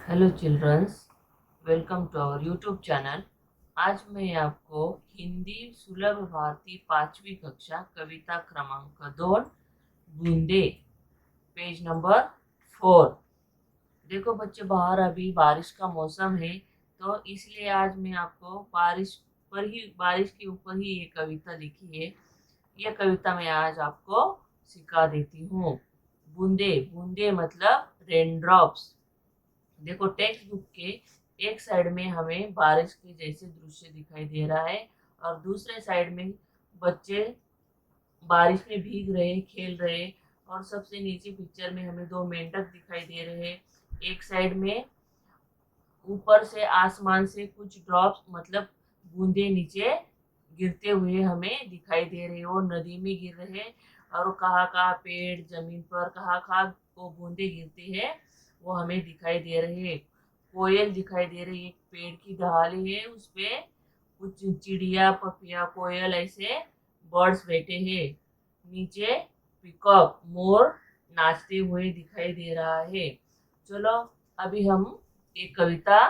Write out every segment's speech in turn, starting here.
Hello childrens, welcome to our YouTube channel. आज मैं आपको हिंदी सुलभ भारती 5वीं कक्षा कविता क्रमांक 2 बूंदे पेज नंबर 4। देखो बच्चे, बाहर अभी बारिश का मौसम है, तो इसलिए आज मैं आपको बारिश के ऊपर ही ये कविता लिखी है। ये कविता मैं आज आपको सिखा देती हूँ। बूंदे बूंदे मतलब रेन ड्रॉप्स। देखो, टेक्स्ट बुक के एक साइड में हमें बारिश के जैसे दृश्य दिखाई दे रहा है और दूसरे साइड में बच्चे बारिश में भीग रहे, खेल रहे। और सबसे नीचे पिक्चर में हमें दो मेंढक दिखाई दे रहे हैं। एक साइड में ऊपर से आसमान से कुछ ड्रॉप्स मतलब बूंदे नीचे गिरते हुए हमें दिखाई दे रहे हैं। वो नदी में गिर रहे हैं और कहाँ कहाँ पेड़ जमीन पर कहाँ कहाँ वो बूंदे गिरती है वो हमें दिखाई दे रहे हैं। कोयल दिखाई दे रही है, एक पेड़ की ढाली है, उस पे कुछ चिड़िया पपिया कोयल ऐसे बर्ड्स बैठे हैं। नीचे पिकॉक मोर नाचते हुए दिखाई दे रहा है। चलो, अभी हम एक कविता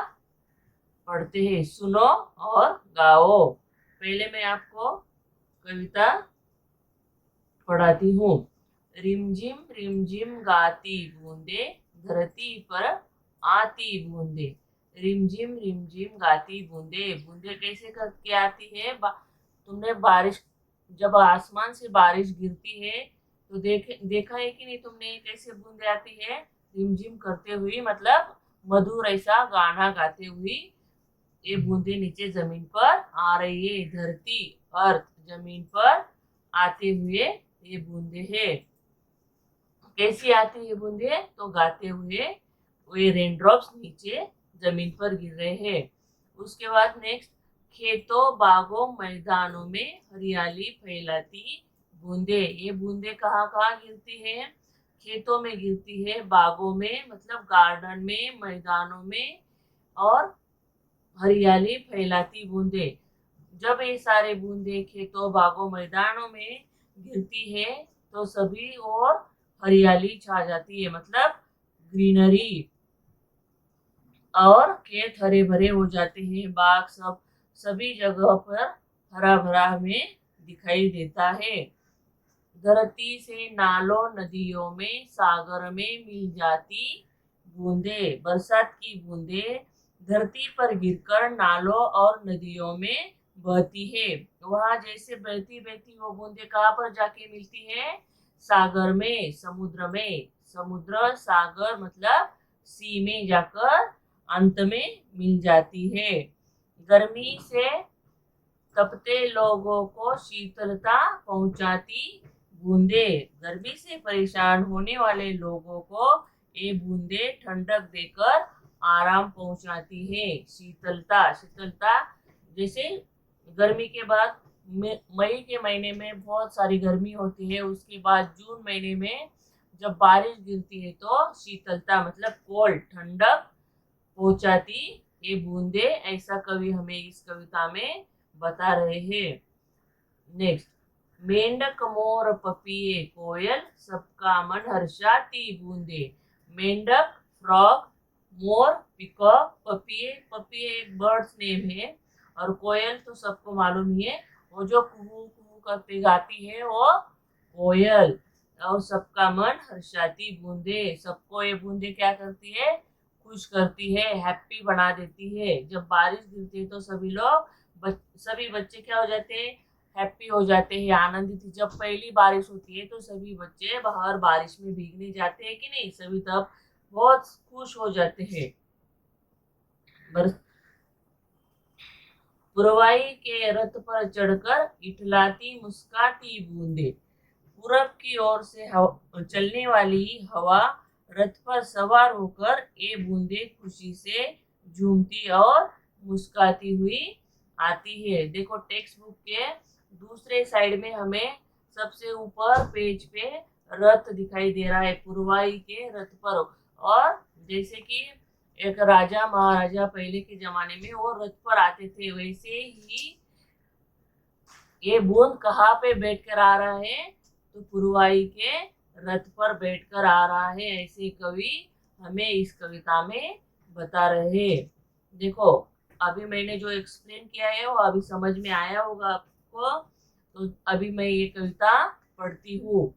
पढ़ते हैं, सुनो और गाओ। पहले मैं आपको कविता पढ़ाती हूँ। रिमझिम गाती बूंदे, धरती पर आती बूंदे। रिमझिम गाती बूंदे। बूंदे कैसे करके आती है? तुमने बारिश, जब आसमान से बारिश गिरती है तो देखा है कि नहीं तुमने कैसे बूंदे आती है? रिमझिम करते हुए, मतलब मधुर ऐसा गाना गाते हुए ये बूंदे नीचे जमीन पर आ रही है। धरती, अर्थ, जमीन पर आते हुए ये बूंदे है। कैसी आती है बूंदे? तो गाते हुए ये रेनड्रॉप्स नीचे जमीन पर गिर रहे हैं। उसके बाद नेक्स्ट, खेतों बागों मैदानों में हरियाली फैलाती बूंदे। ये बूंदे कहाँ कहाँ गिरती है? खेतों में गिरती है, बागों में मतलब गार्डन में, मैदानों में, और हरियाली फैलाती बूंदे। जब ये सारे बूंदे खेतों बागों मैदानों में गिरती है तो सभी और हरियाली छा जाती है, मतलब ग्रीनरी, और खेत हरे भरे हो जाते हैं। बाग सब सभी जगह पर हरा भरा हमें दिखाई देता है। धरती से नालों नदियों में सागर में मिल जाती बूंदे। बरसात की बूंदे धरती पर गिरकर नालों और नदियों में बहती है। वहां जैसे बहती बहती वो बूंदे कहाँ पर जाके मिलती है? सागर में, समुद्र में। समुद्र सागर मतलब सी में जाकर अंत में मिल जाती है। गर्मी से तपते लोगों को शीतलता पहुंचाती बूंदे। गर्मी से परेशान होने वाले लोगों को ये बूंदे ठंडक देकर आराम पहुंचाती है। शीतलता, शीतलता जैसे गर्मी के बाद मई के महीने में बहुत सारी गर्मी होती है, उसके बाद जून महीने में जब बारिश गिरती है तो शीतलता मतलब कोल्ड, ठंडक पहुंचाती ये बूंदे, ऐसा कवि हमें इस कविता में बता रहे हैं। नेक्स्ट, मेंढक मोर पपिए कोयल सबका मन हर्षाती बूंदे। मेंढक, फ्रॉग, मोर, पिकॉक, पपिए, पपिए एक बर्ड्स नेम है, और कोयल तो सबको मालूम ही है, वो जो कुहू कुहू करके गाती है वो कोयल। और सबका मन हर्षाती बूंदे, सबको ये बूंदे क्या करती है? खुश करती है, हैप्पी बना देती है। जब बारिश गिरती है तो सभी बच्चे क्या हो जाते हैं? हैप्पी हो जाते हैं, आनंदित। जब पहली बारिश होती है तो सभी बच्चे बाहर बारिश में भीगने जाते हैं कि नहीं? सभी तब बहुत खुश हो जाते हैं। पुरवाई के रथ पर चढ़कर इठलाती मुस्काती बूंदे। पूरब की ओर से चलने वाली हवा रथ पर सवार होकर ये बूंदे खुशी से झूमती और मुस्काती हुई आती है। देखो, टेक्स्ट बुक के दूसरे साइड में हमें सबसे ऊपर पेज पे रथ दिखाई दे रहा है, पुरवाई के रथ पर। और जैसे कि एक राजा महाराजा पहले के जमाने में वो रथ पर आते थे, वैसे ही ये बूंद कहाँ पे बैठकर आ रहा है? तो पुरवाई के रथ पर बैठकर आ रहा है, ऐसे कवि हमें इस कविता में बता रहे हैं। देखो, अभी मैंने जो एक्सप्लेन किया है वो अभी समझ में आया होगा आपको। तो अभी मैं ये कविता पढ़ती हूँ।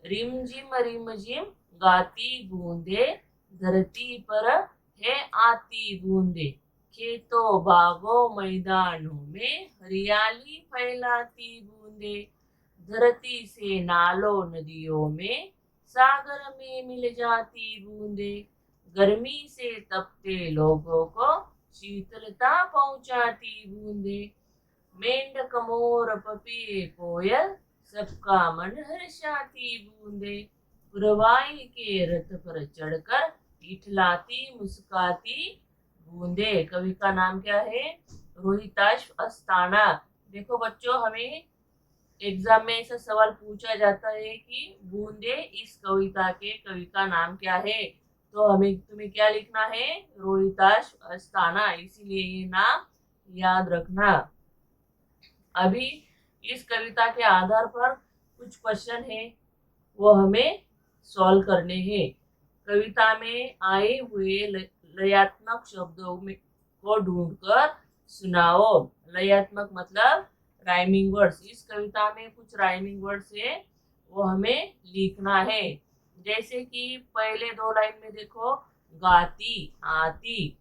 रिम झिम गाती बूंदे, धरती पर है आती बूंदे, खेतों बागों मैदानों में हरियाली फैलाती बूंदे, धरती से नालों नदियों में सागर में मिल जाती बूंदे, गर्मी से तपते लोगों को शीतलता पहुंचाती बूंदे, मेंढक मोर पपी कोयल सबका मन हर्षाती बूंदे, गुरवाई के रथ पर चढ़कर इठलाती मुस्काती बूंदे। कवि का नाम क्या है? रोहिताश अस्थाना। देखो बच्चों, हमें एग्जाम में ऐसा सवाल पूछा जाता है कि बूंदे इस कविता के कवि का नाम क्या है, तो हमें तुम्हें क्या लिखना है? रोहिताश अस्थाना। इसीलिए ये नाम याद रखना। अभी इस कविता के आधार पर कुछ क्वेश्चन है, वो हमें सॉल्व करने हैं। कविता में आए हुए लयात्मक शब्दों में को ढूंढकर सुनाओ। लयात्मक मतलब राइमिंग वर्ड्स। इस कविता में कुछ राइमिंग वर्ड्स है, वो हमें लिखना है। जैसे कि पहले दो लाइन में देखो, गाती आती,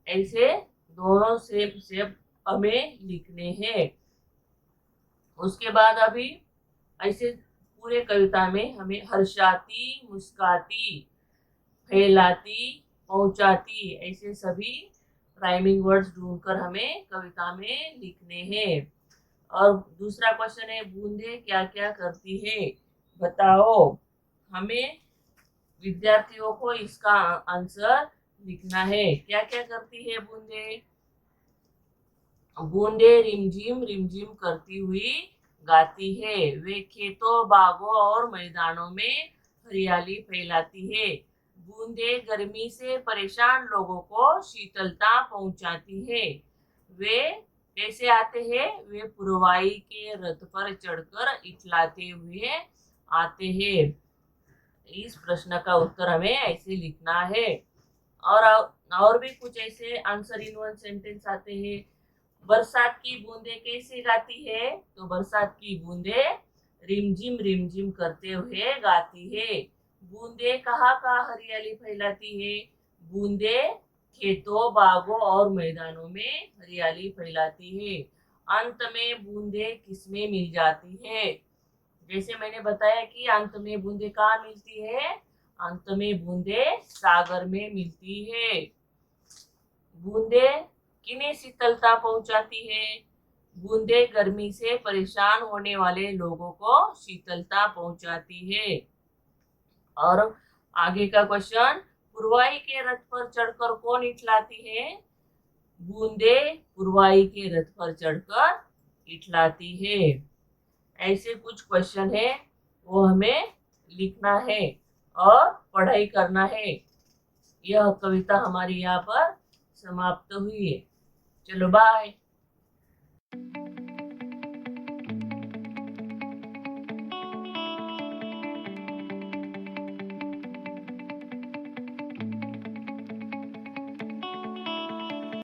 ऐसे दोनों सेम सेम हमें लिखने हैं। उसके बाद अभी ऐसे पूरे कविता में हमें हर्षाती, मुस्काती, फैलाती, पहुंचाती, ऐसे सभी राइमिंग वर्ड्स ढूंढकर हमें कविता में लिखने हैं। और दूसरा क्वेश्चन है, बूंदे क्या क्या करती है, बताओ। हमें विद्यार्थियों को इसका आंसर लिखना है। क्या क्या करती है बूंदे? बूंदे रिमझिम करती हुई गाती है। वे खेतों बागों और मैदानों में हरियाली फैलाती है। बूंदे गर्मी से परेशान लोगों को शीतलता पहुंचाती है। वे कैसे आते हैं? वे पुरवाई के रथ पर चढ़कर इठलाते हुए आते हैं। इस प्रश्न का उत्तर हमें ऐसे लिखना है। और भी कुछ ऐसे आंसर इन वन सेंटेंस आते हैं। बरसात की बूंदे कैसे गाती है? तो बरसात की बूंदे रिमझिम करते हुए गाती है। बूंदे कहाँ कहाँ हरियाली फैलाती है? बूंदे खेतों बागों और मैदानों में हरियाली फैलाती है। अंत में बूंदे किसमें मिल जाती है? जैसे मैंने बताया कि अंत में बूंदे कहाँ मिलती है? अंत में बूंदे सागर में मिलती है। बूंदे किन्हें शीतलता पहुंचाती है? बूंदे गर्मी से परेशान होने वाले लोगों को शीतलता पहुंचाती है। और आगे का क्वेश्चन, पुरवाई के रथ पर चढ़कर कौन इठलाती है? बूंदे पुरवाई के रथ पर चढ़कर इठलाती है। ऐसे कुछ क्वेश्चन है, वो हमें लिखना है और पढ़ाई करना है। यह कविता हमारी यहाँ पर समाप्त हुई है। चलो बाय।